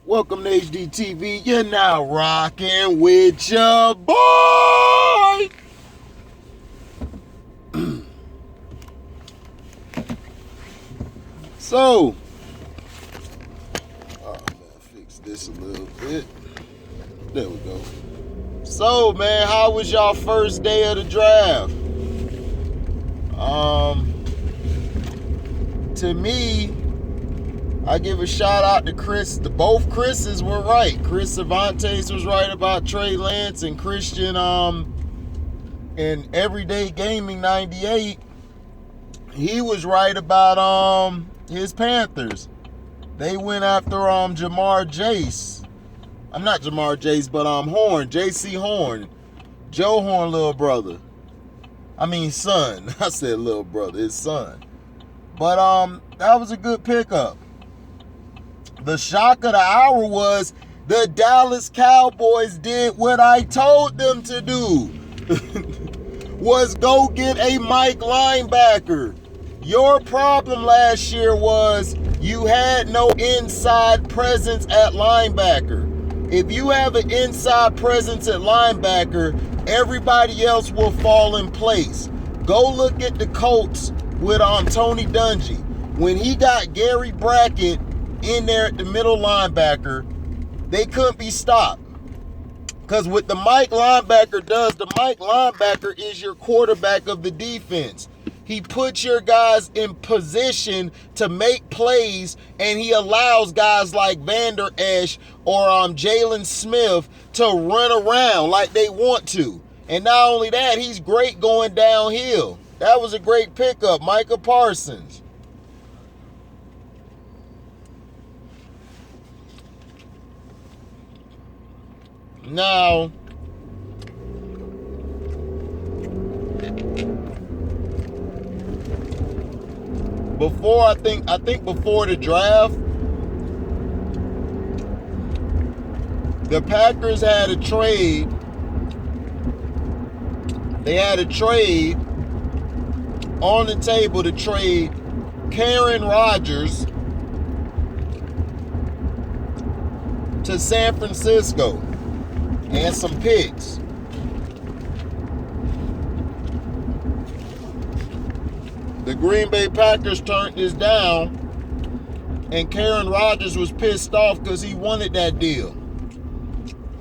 Welcome to HDTV. You're now rocking with your boy. So, fix this a little bit. There we go. So, man, how was y'all first day of the draft? To me, I give a shout out to Chris. Both Chris's were right. Chris Cervantes was right about Trey Lance, and Christian in Everyday Gaming 98, he was right about his Panthers. They went after Jamar Chase. I'm not Jamar Chase, but Horn, JC Horn, Joe Horn, little brother. I mean son. I said little brother, his son. But that was a good pickup. The shock of the hour was the Dallas Cowboys did what I told them to do. Was go get a Mike linebacker. Your problem last year was you had no inside presence at linebacker. If you have an inside presence at linebacker, everybody else will fall in place. Go look at the Colts with Tony Dungy. When he got Gary Brackett in there at the middle linebacker, they couldn't be stopped. Because what the Mike linebacker does, the Mike linebacker is your quarterback of the defense. He puts your guys in position to make plays, and he allows guys like Vander Esch or Jalen Smith to run around like they want to. And not only that, he's great going downhill. That was a great pickup, Micah Parsons. Now, I think before the draft, the Packers had a trade. They had a trade on the table to trade Karen Rodgers to San Francisco and some picks. The Green Bay Packers turned this down, and Karen Rodgers was pissed off because he wanted that deal.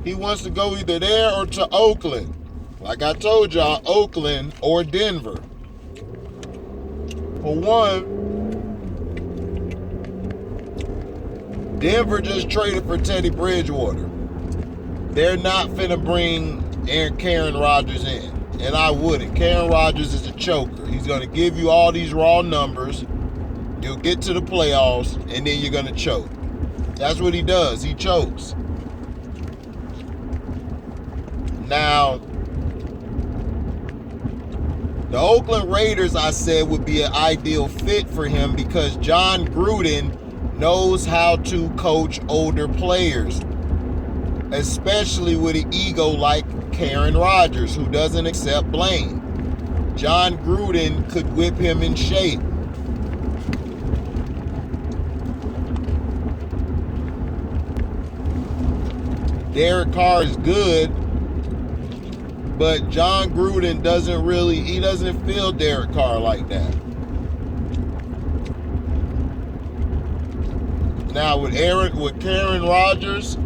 He wants to go either there or to Oakland. Like I told y'all, Oakland or Denver. For one, Denver just traded for Teddy Bridgewater. They're not finna bring Karen Rodgers in. And I wouldn't. Karen Rodgers is a choker. He's going to give you all these raw numbers. You'll get to the playoffs, and then you're going to choke. That's what he does. He chokes. Now, the Oakland Raiders, I said, would be an ideal fit for him because John Gruden knows how to coach older players, especially with an ego like Karen Rodgers, who doesn't accept blame. John Gruden could whip him in shape. Derek Carr is good, but John Gruden doesn't feel Derek Carr like that. Now with Karen Rodgers,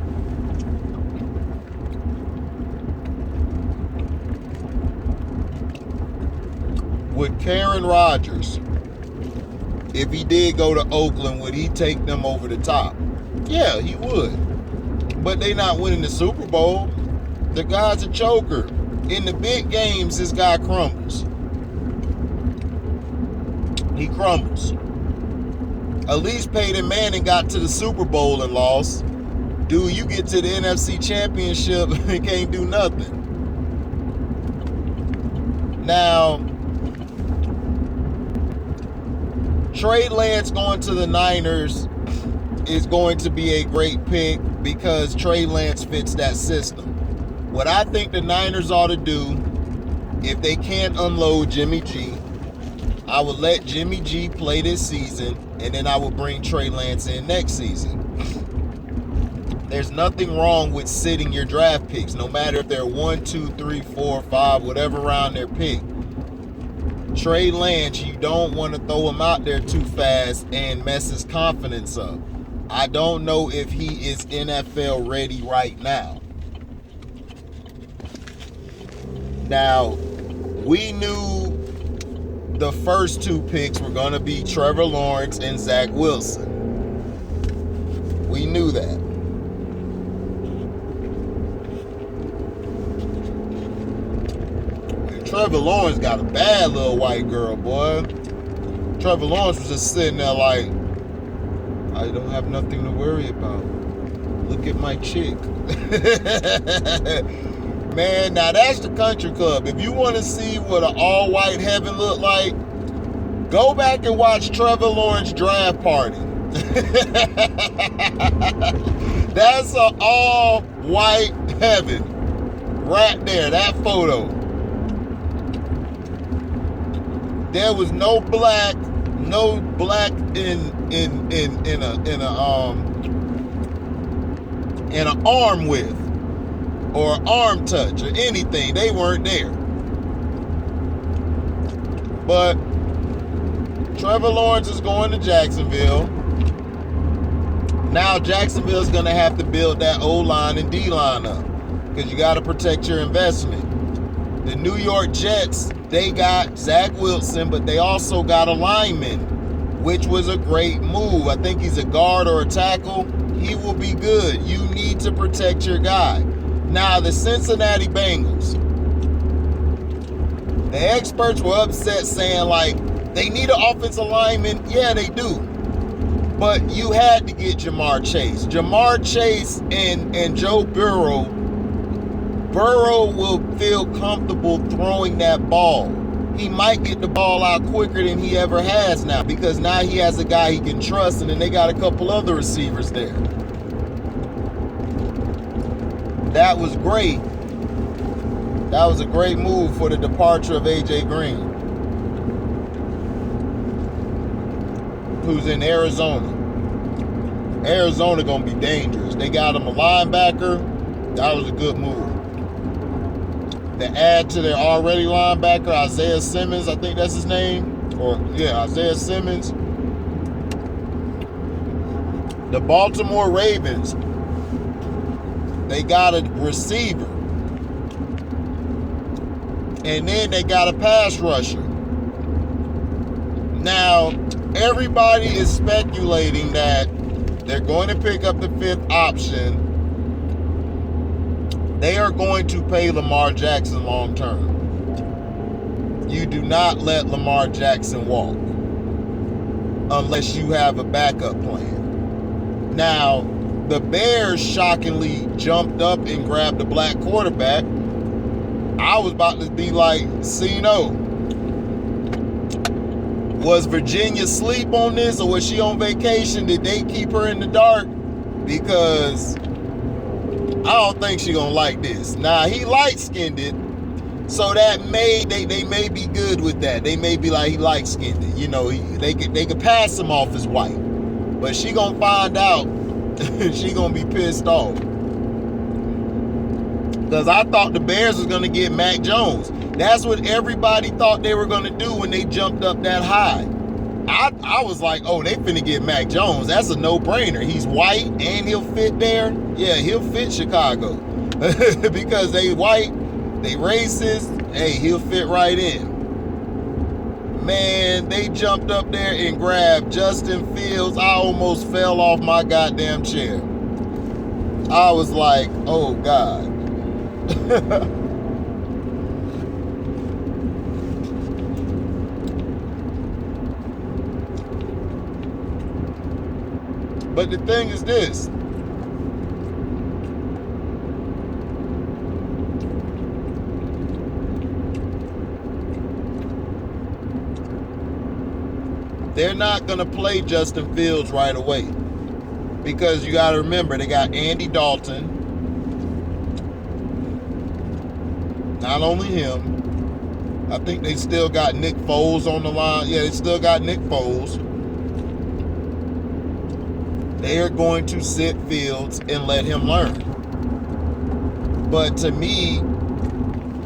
if he did go to Oakland, would he take them over the top? Yeah, he would. But they not winning the Super Bowl. The guy's a choker. In the big games, this guy crumbles. He crumbles. At least Peyton Manning got to the Super Bowl and lost. Dude, you get to the NFC Championship and can't do nothing. Now, Trey Lance going to the Niners is going to be a great pick because Trey Lance fits that system. What I think the Niners ought to do, if they can't unload Jimmy G, I would let Jimmy G play this season, and then I would bring Trey Lance in next season. There's nothing wrong with sitting your draft picks, no matter if they're 1, 2, 3, 4, 5, whatever round they're picked. Trey Lance, you don't want to throw him out there too fast and mess his confidence up. I don't know if he is NFL ready right now. Now, we knew the first two picks were going to be Trevor Lawrence and Zach Wilson. We knew that. And Trevor Lawrence got a bad little white girl, boy. Trevor Lawrence was just sitting there like, I don't have nothing to worry about. Look at my chick. Man, now that's the country club. If you want to see what an all-white heaven look like, go back and watch Trevor Lawrence draft party. That's an all-white heaven. Right there, that photo. There was no black in an arm width or arm touch or anything. They weren't there. But Trevor Lawrence is going to Jacksonville. Now Jacksonville's going to have to build that O-line and D-line up because you got to protect your investment. The New York Jets, they got Zach Wilson, but they also got a lineman, which was a great move. I think he's a guard or a tackle. He will be good. You need to protect your guy. Now, the Cincinnati Bengals, the experts were upset saying, like, they need an offensive lineman. Yeah, they do. But you had to get Jamar Chase. Jamar Chase and Joe Burrow will feel comfortable throwing that ball. He might get the ball out quicker than he ever has now because now he has a guy he can trust, and then they got a couple other receivers there. That was great. That was a great move for the departure of A.J. Green, who's in Arizona. Arizona going to be dangerous. They got him a linebacker. That was a good move. To add to their already linebacker, Isaiah Simmons, I think that's his name. Isaiah Simmons. The Baltimore Ravens, they got a receiver. And then they got a pass rusher. Now, everybody is speculating that they're going to pick up the fifth option. They are going to pay Lamar Jackson long term. You do not let Lamar Jackson walk unless you have a backup plan. Now, the Bears shockingly jumped up and grabbed a black quarterback. I was about to be like, no. Was Virginia asleep on this, or was she on vacation? Did they keep her in the dark? Because I don't think she's gonna like this. Now, he light-skinned it, so that they may be good with that. They may be like, he light-skinned it. You know, they could pass him off as white. But she gonna find out. She gonna be pissed off. Because I thought the Bears was gonna get Mac Jones. That's what everybody thought they were gonna do when they jumped up that high. I was like, oh, they finna get Mac Jones. That's a no-brainer. He's white and he'll fit there. Yeah, he'll fit Chicago. Because they white, they racist. Hey, he'll fit right in. Man, they jumped up there and grabbed Justin Fields. I almost fell off my goddamn chair. I was like, oh, God. But the thing is this. They're not going to play Justin Fields right away. Because you got to remember, they got Andy Dalton. Not only him. I think they still got Nick Foles on the line. Yeah, they still got Nick Foles. They are going to sit Fields and let him learn. But to me,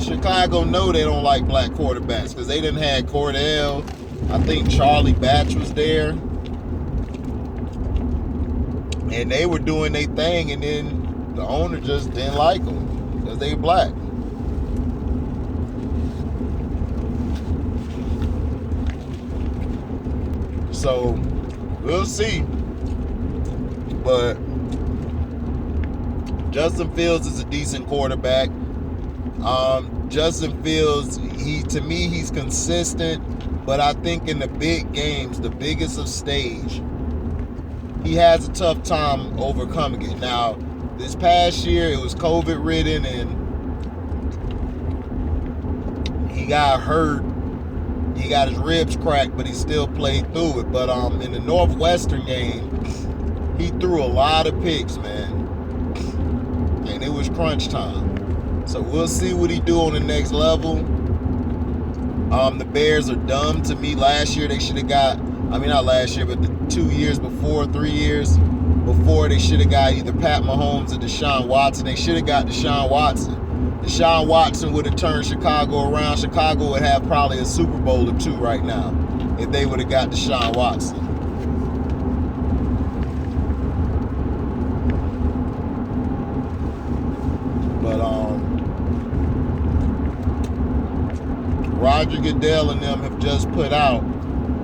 Chicago know they don't like black quarterbacks because they didn't have Cordell. I think Charlie Batch was there. And they were doing their thing, and then the owner just didn't like them because they black. So, we'll see. But Justin Fields is a decent quarterback. Justin Fields, to me, he's consistent, but I think in the big games, the biggest of stage, he has a tough time overcoming it. Now, this past year, it was COVID-ridden, and he got hurt. He got his ribs cracked, but he still played through it. But in the Northwestern game, he threw a lot of picks, man. And it was crunch time. So we'll see what he do on the next level. The Bears are dumb. To me, last year they should have got, not last year, but the 2 years before, 3 years before, they should have got either Pat Mahomes or Deshaun Watson. They should have got Deshaun Watson. Deshaun Watson would have turned Chicago around. Chicago would have probably a Super Bowl or 2 right now if they would have got Deshaun Watson. But Roger Goodell and them have just put out,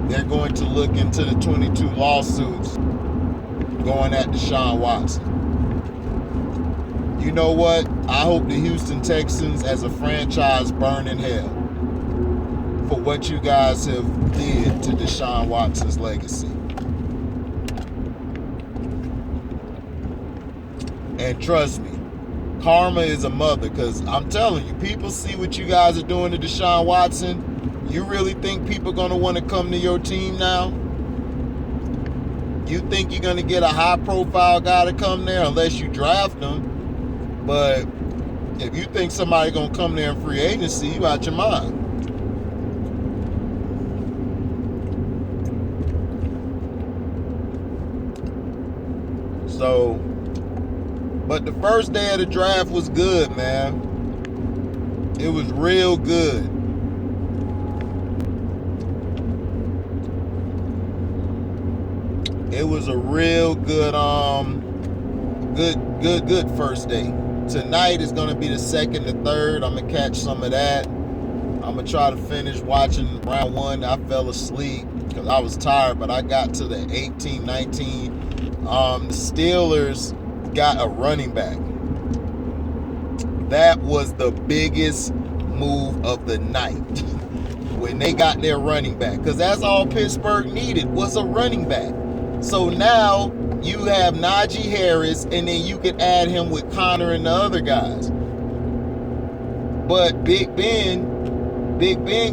they're going to look into the 22 lawsuits going at Deshaun Watson. You know what? I hope the Houston Texans as a franchise burn in hell for what you guys have did to Deshaun Watson's legacy. And trust me, karma is a mother, because I'm telling you, people see what you guys are doing to Deshaun Watson. You really think people are going to want to come to your team now? You think you're going to get a high-profile guy to come there unless you draft him? But if you think somebody's going to come there in free agency, you out your mind. So, but the first day of the draft was good, man. It was real good. It was a real good, good first day. Tonight is going to be the second and third. I'm going to catch some of that. I'm going to try to finish watching round 1. I fell asleep because I was tired, but I got to the 18-19. The Steelers got a running back. That was the biggest move of the night when they got their running back, because that's all Pittsburgh needed was a running back. So now you have Najee Harris, and then you could add him with Connor and the other guys. But Big Ben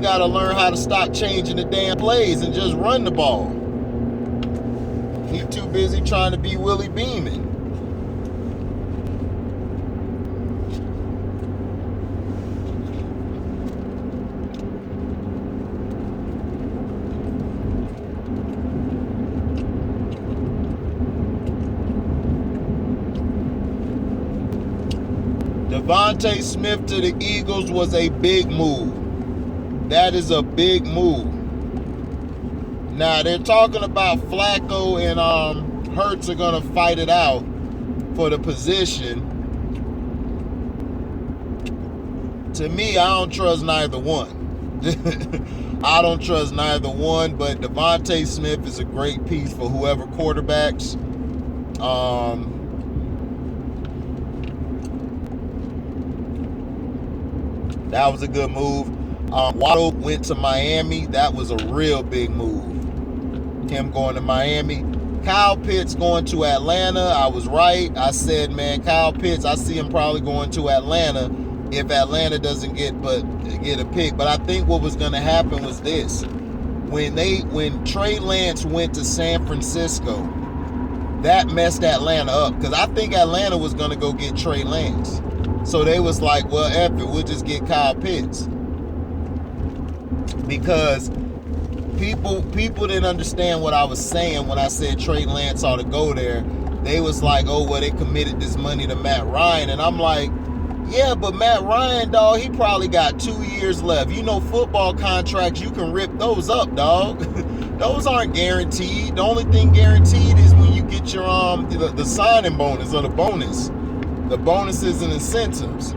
got to learn how to stop changing the damn plays and just run the ball. He's too busy trying to be Willie Beeman. Devontae Smith to the Eagles was a big move. That is a big move. Now, they're talking about Flacco and Hurts are going to fight it out for the position. To me, I don't trust neither one. I don't trust neither one, but Devontae Smith is a great piece for whoever quarterbacks. That was a good move. Waddle went to Miami. That was a real big move. Him going to Miami. Kyle Pitts going to Atlanta. I was right. I said, man, Kyle Pitts, I see him probably going to Atlanta if Atlanta doesn't get a pick. But I think what was going to happen was this. When Trey Lance went to San Francisco, that messed Atlanta up, because I think Atlanta was going to go get Trey Lance. So they was like, well, F it, we'll just get Kyle Pitts. Because People didn't understand what I was saying when I said Trey Lance ought to go there. They was like, oh, well, they committed this money to Matt Ryan. And I'm like, yeah, but Matt Ryan, dog, he probably got 2 years left. You know, football contracts, you can rip those up, dog. Those aren't guaranteed. The only thing guaranteed is when you get your the signing bonus or the bonus. The bonuses and incentives.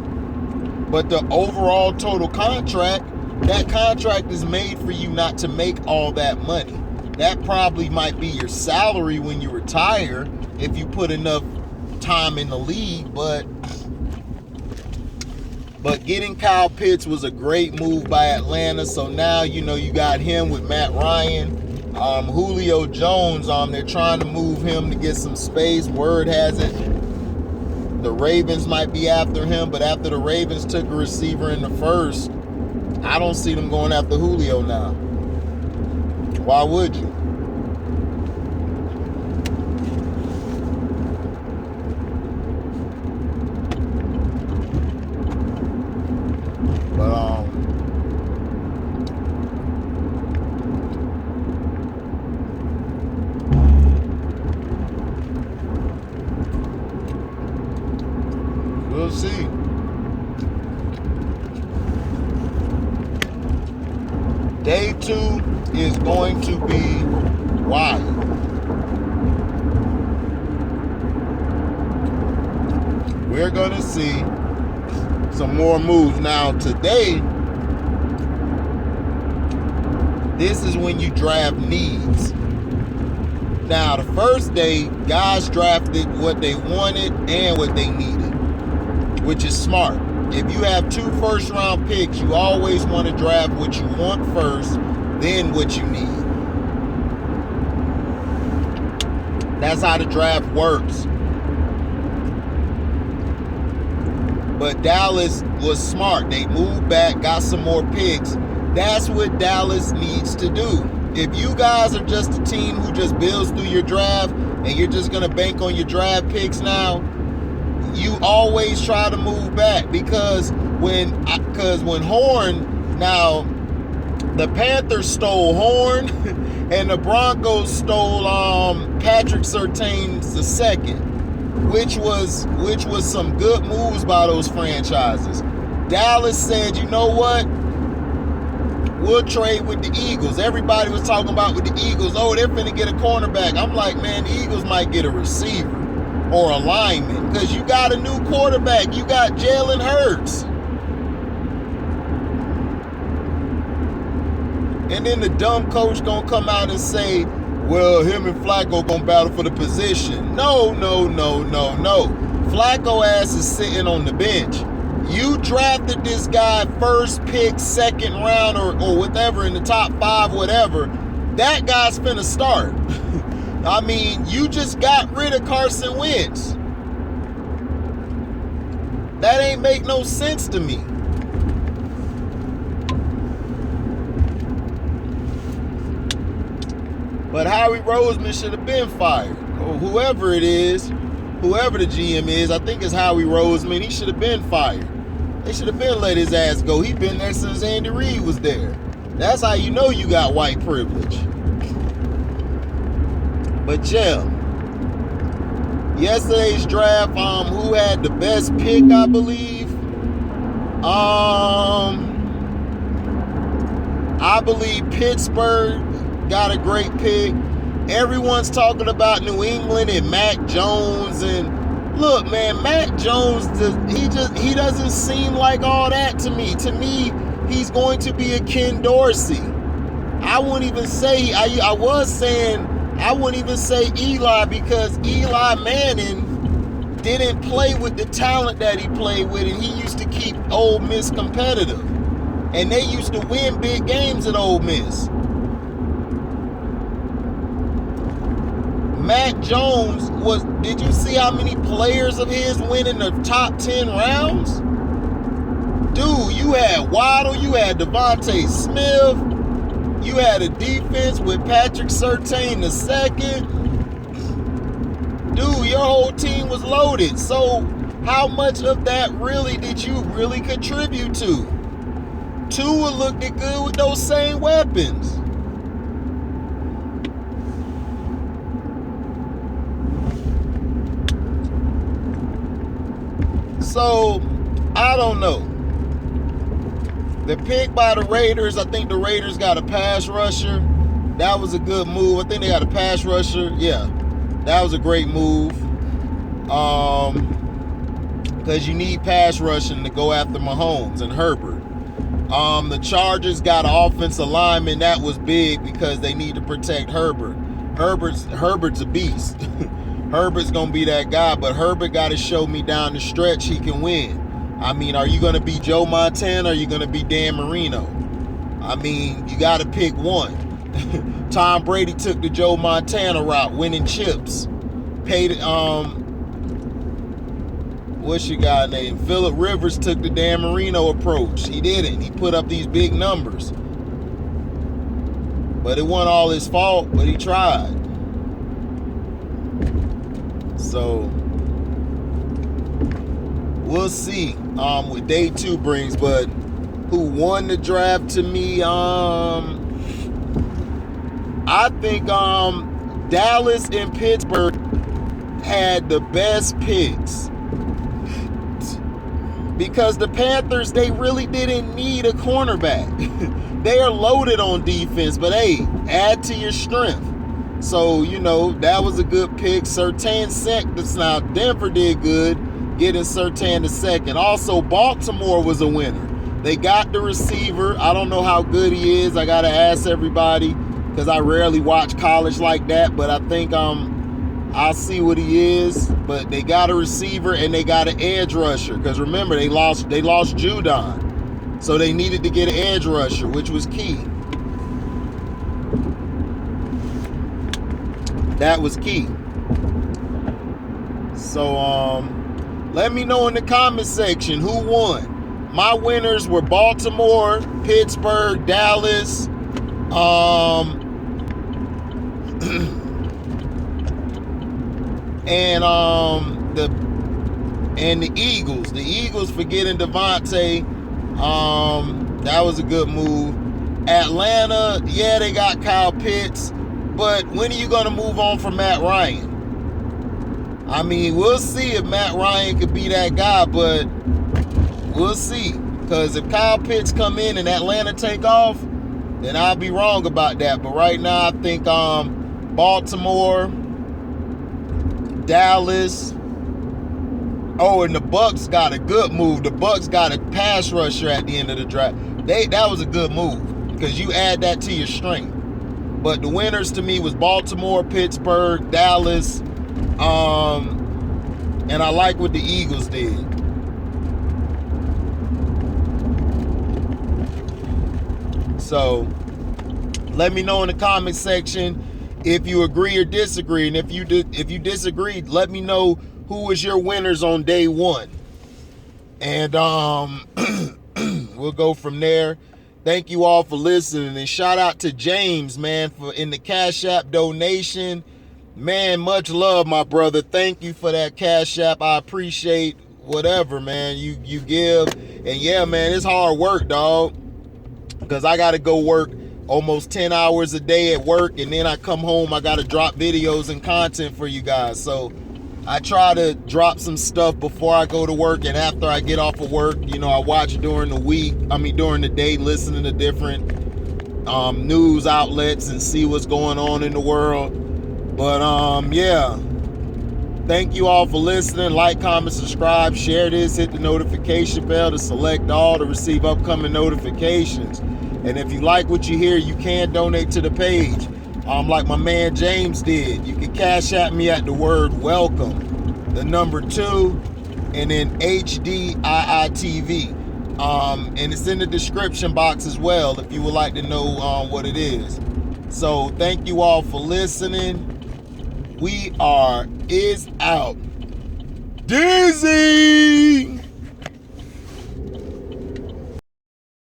But the overall total contract, that contract is made for you not to make all that money. That probably might be your salary when you retire if you put enough time in the league, but getting Kyle Pitts was a great move by Atlanta. So now, you know, you got him with Matt Ryan. Julio Jones, they're trying to move him to get some space. Word has it the Ravens might be after him, but after the Ravens took a receiver in the first, I don't see them going after Julio now. Why would you? But we'll see. Day 2 is going to be wild. We're going to see some more moves. Now, today, this is when you draft needs. Now, the first day, guys drafted what they wanted and what they needed, which is smart. If you have 2 first-round picks, you always want to draft what you want first, then what you need. That's how the draft works. But Dallas was smart. They moved back, got some more picks. That's what Dallas needs to do. If you guys are just a team who just builds through your draft and you're just going to bank on your draft picks now, you always try to move back because when Horn, now the Panthers stole Horn and the Broncos stole Patrick Surtain II, which was some good moves by those franchises. Dallas said, you know what? We'll trade with the Eagles. Everybody was talking about with the Eagles, oh, they're finna get a cornerback. I'm like, man, the Eagles might get a receiver or a lineman because you got a new quarterback. You got Jalen Hurts. And then the dumb coach gonna come out and say, well, him and Flacco gonna battle for the position. No. Flacco ass is sitting on the bench. You drafted this guy first pick, second round, or whatever, in the top 5, whatever. That guy's finna start. I mean, you just got rid of Carson Wentz. That ain't make no sense to me. But Howie Roseman should have been fired. Or whoever it is, whoever the GM is, I think it's Howie Roseman, he should have been fired. They should have been let his ass go. He been there since Andy Reid was there. That's how you know you got white privilege. But yeah, yesterday's draft, who had the best pick, I believe? I believe Pittsburgh got a great pick. Everyone's talking about New England and Mac Jones, and look, man, Mac Jones, he doesn't seem like all that to me. To me, he's going to be a Ken Dorsey. I wouldn't even say, I was saying, I wouldn't even say Eli, because Eli Manning didn't play with the talent that he played with, and he used to keep Ole Miss competitive. And they used to win big games at Ole Miss. Mac Jones did you see how many players of his went in the top 10 rounds? Dude, you had Waddle, you had Devontae Smith, you had a defense with Patrick Surtain II. Dude, your whole team was loaded. So how much of that really did you really contribute to? Tua looked good with those same weapons. So, I don't know. The pick by the Raiders, I think the Raiders got a pass rusher. That was a good move. I think they got a pass rusher. Yeah, that was a great move. Because you need pass rushing to go after Mahomes and Herbert. The Chargers got an offensive lineman. That was big because they need to protect Herbert. Herbert's a beast. Herbert's going to be that guy, but Herbert got to show me down the stretch he can win. I mean, are you going to be Joe Montana or are you going to be Dan Marino? I mean, you got to pick one. Tom Brady took the Joe Montana route, winning chips. Paid, what's your guy name? Phillip Rivers took the Dan Marino approach. He didn't. He put up these big numbers. But it wasn't all his fault, but he tried. So we'll see what day 2 brings, but who won the draft to me, I think Dallas and Pittsburgh had the best picks. Because the Panthers, they really didn't need a cornerback. They are loaded on defense, but hey, add to your strength. So, you know, that was a good pick. Surtain second. Now, Denver did good getting Surtain the second. Also, Baltimore was a winner. They got the receiver. I don't know how good he is. I got to ask everybody because I rarely watch college like that. But I think I'll see what he is. But they got a receiver and they got an edge rusher. Because remember, they lost Judon. So they needed to get an edge rusher, which was key. That was key. So let me know in the comment section who won. My winners were Baltimore, Pittsburgh, Dallas, and the Eagles. The Eagles for getting Devontae. That was a good move. Atlanta, yeah, they got Kyle Pitts. But when are you going to move on from Matt Ryan? I mean, we'll see if Matt Ryan could be that guy, but we'll see. Because if Kyle Pitts come in and Atlanta take off, then I'll be wrong about that. But right now, I think Baltimore, Dallas. Oh, and the Bucks got a good move. The Bucks got a pass rusher at the end of the draft. That was a good move because you add that to your strength. But the winners to me was Baltimore, Pittsburgh, Dallas, and I like what the Eagles did. So let me know in the comment section if you agree or disagree. And if you disagree, let me know who was your winners on day 1. And we'll go from there. Thank you all for listening, and shout out to James, man, for in the Cash App donation. Man, much love, my brother. Thank you for that Cash App. I appreciate whatever, man, you give. And yeah, man, it's hard work, dog, because I got to go work almost 10 hours a day at work, and then I come home, I got to drop videos and content for you guys. So I try to drop some stuff before I go to work, and after I get off of work, you know, I watch during the day, listening to different news outlets and see what's going on in the world. But yeah, thank you all for listening. Like, comment, subscribe, share this, hit the notification bell to select all to receive upcoming notifications. And if you like what you hear, you can donate to the page. Like my man James did. You can Cash App me at the word welcome, the number 2, and then HDIITV. And it's in the description box as well if you would like to know what it is. So thank you all for listening. We is out. Dizzy!